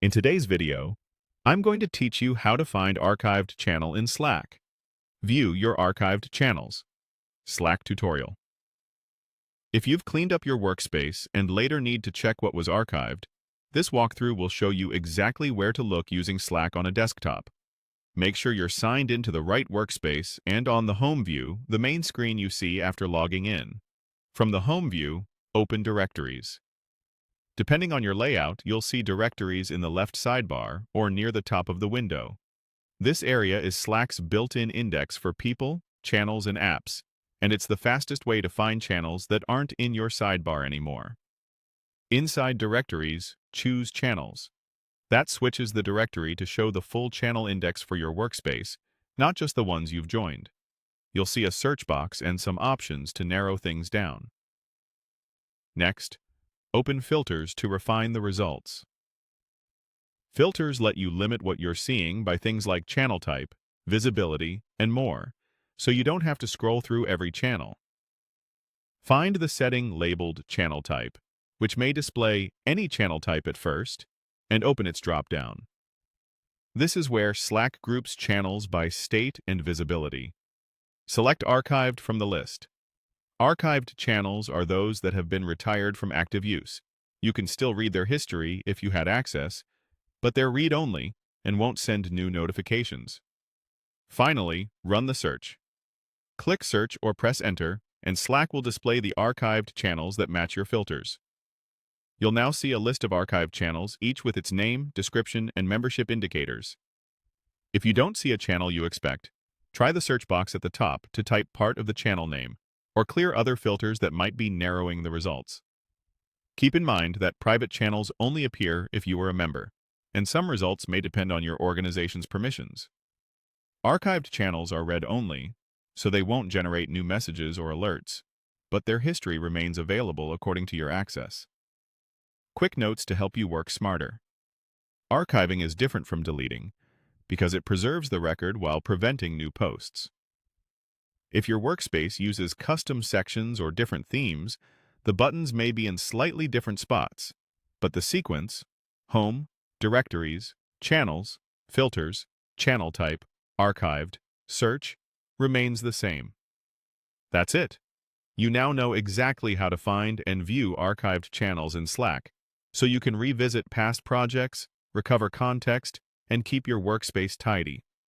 In today's video, I'm going to teach you how to find archived channel in Slack. View your archived channels. Slack tutorial. If you've cleaned up your workspace and later need to check what was archived, this walkthrough will show you exactly where to look using Slack on a desktop. Make sure you're signed into the right workspace and on the home view, the main screen you see after logging in. From the home view, open directories. Depending on your layout, you'll see directories in the left sidebar or near the top of the window. This area is Slack's built-in index for people, channels, and apps, and it's the fastest way to find channels that aren't in your sidebar anymore. Inside directories, choose Channels. That switches the directory to show the full channel index for your workspace, not just the ones you've joined. You'll see a search box and some options to narrow things down. Next, open Filters to refine the results. Filters let you limit what you're seeing by things like channel type, visibility, and more, so you don't have to scroll through every channel. Find the setting labeled Channel Type, which may display any channel type at first, and open its drop-down. This is where Slack groups channels by state and visibility. Select Archived from the list. Archived channels are those that have been retired from active use. You can still read their history if you had access, but they're read-only and won't send new notifications. Finally, run the search. Click Search or press Enter, and Slack will display the archived channels that match your filters. You'll now see a list of archived channels, each with its name, description, and membership indicators. If you don't see a channel you expect, try the search box at the top to type part of the channel name, or clear other filters that might be narrowing the results. Keep in mind that private channels only appear if you are a member, and some results may depend on your organization's permissions. Archived channels are read-only, so they won't generate new messages or alerts, but their history remains available according to your access. Quick notes to help you work smarter. Archiving is different from deleting because it preserves the record while preventing new posts. If your workspace uses custom sections or different themes, the buttons may be in slightly different spots, but the sequence, Home, Directories, Channels, Filters, Channel Type, Archived, Search, remains the same. That's it. You now know exactly how to find and view archived channels in Slack, so you can revisit past projects, recover context, and keep your workspace tidy.